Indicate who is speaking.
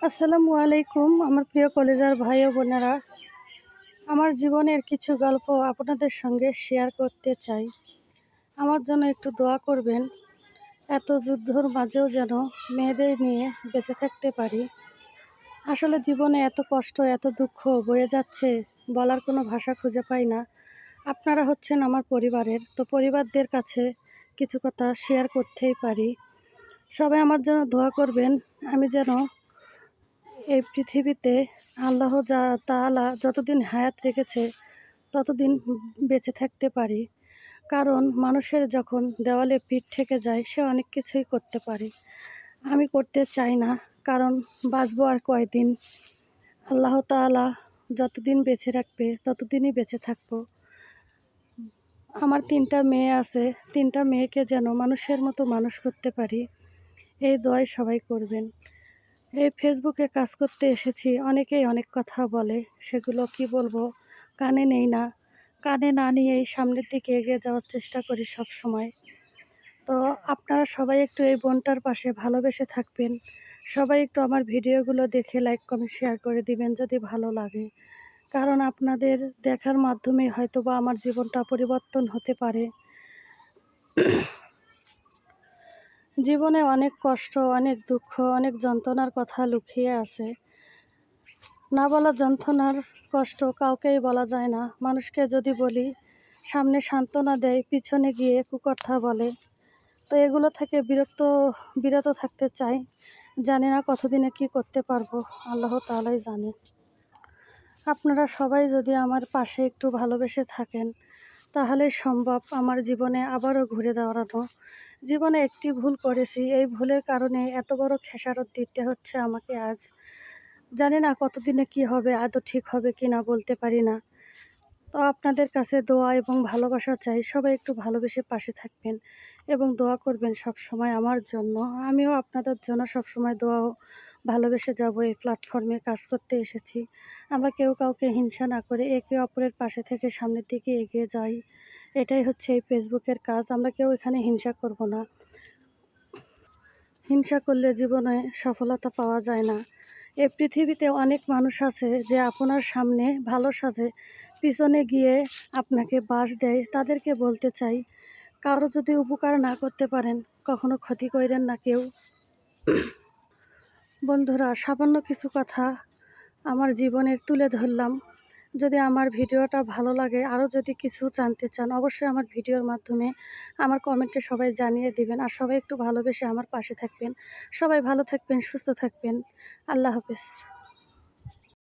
Speaker 1: আসসালামু আলাইকুম আমার প্রিয় কলেজার ভাই ও বোনেরা। আমার জীবনের কিছু গল্প আপনাদের সঙ্গে শেয়ার করতে চাই। আমার জন্য একটু দোয়া করবেন। এত যুদ্ধর মাঝেও যেন মেয়েদের নিয়ে বেঁচে থাকতে পারি। আসলে জীবনে এত কষ্ট, এত দুঃখ বয়ে যাচ্ছে, বলার কোনো ভাষা খুঁজে পাই না। আপনারা হচ্ছেন আমার পরিবারের, তো পরিবারদের কাছে কিছু কথা শেয়ার করতেই পারি। সবাই আমার জন্য দোয়া করবেন। আমি যেন এই পৃথিবীতে আল্লাহ তাআলা যতদিন হায়াত রেখেছে ততদিন বেঁচে থাকতে পারি। কারণ মানুষের যখন দেওয়ালে পিঠ থেকে যায় সে অনেক কিছুই করতে পারে। আমি করতে চাই না, কারণ বাঁচবো আর কয়দিন। আল্লাহ তাআলা যতদিন বেঁচে রাখবে ততদিনই বেঁচে থাকবো। আমার 3টা মেয়ে আছে, 3টা মেয়েকে যেন মানুষের মতো মানুষ করতে পারি, এই দোয়াই সবাই করবেন। এই ফেসবুকে কাজ করতে এসেছি, অনেকেই অনেক কথা বলে, সেগুলো কি বলবো, কানে নেই না। কানে না নিয়েই সামনের দিকে এগিয়ে যাওয়ার চেষ্টা করি সব সময়। তো আপনারা সবাই একটু এই বোনটার পাশে ভালোবেসে থাকবেন। সবাই একটু আমার ভিডিওগুলো দেখে লাইক কমেন্ট শেয়ার করে দিবেন যদি ভালো লাগে। কারণ আপনাদের দেখার মাধ্যমে হয়তোবা আমার জীবনটা পরিবর্তন হতে পারে। জীবনে অনেক কষ্ট, অনেক দুঃখ, অনেক যন্ত্রণার কথা লুকিয়ে আছে। না বলা যন্ত্রণার কষ্ট কাউকেই বলা যায় না। মানুষকে যদি বলি, সামনে সান্ত্বনা দেয়, পিছনে গিয়ে কুকথা বলে। তো এগুলো থেকে বিরত থাকতে চাই। জানি না কতদিনে কি করতে পারবো, আল্লাহ তাআলাই জানে। আপনারা সবাই যদি আমার পাশে একটু ভালোবেসে থাকেন তাহলে সম্ভব আমার জীবনে আবারও ঘুরে দাঁড়ানো। জীবনে একটি ভুল করেছি, এই ভুলের কারণে এত বড় খেসারত দিতে হচ্ছে আমাকে আজ। জানি না কতদিনে কি হবে, আদৌ ঠিক হবে কি না বলতে পারি না। তো আপনাদের কাছে দোয়া এবং ভালোবাসা চাই। সবাই একটু ভালোবেসে পাশে থাকবেন এবং দোয়া করবেন সব সময় আমার জন্য। আমিও আপনাদের জন্য সবসময় দোয়া ও ভালোবেসে যাব। এই প্ল্যাটফর্মে কাজ করতে এসেছি। আমরা কেউ কাউকে হিংসা না করে একে অপরের পাশে থেকে সামনের দিকে এগিয়ে যাই। এটাই হচ্ছে এই ফেসবুকের কাজ। আমরা কেউ এখানে হিংসা করব না। হিংসা করলে জীবনে সফলতা পাওয়া যায় না। এই পৃথিবীতে অনেক মানুষ আছে যে আপনার সামনে ভালো সাজে, পিছনে গিয়ে আপনাকে বাঁশ দেয়। তাদেরকে বলতে চাই, কারো যদি উপকার না করতে পারেন কখনো ক্ষতি করেন না কেউ। বন্ধুরা, সামান্য কিছু কথা আমার জীবনের তুলে ধরলাম। যদি আমার ভিডিওটা ভালো লাগে, আরও যদি কিছু জানতে চান, অবশ্যই আমার ভিডিওর মাধ্যমে আমার কমেন্টে সবাই জানিয়ে দিবেন। আর সবাই একটু ভালোবেসে আমার পাশে থাকবেন। সবাই ভালো থাকবেন, সুস্থ থাকবেন। আল্লাহ হাফেজ।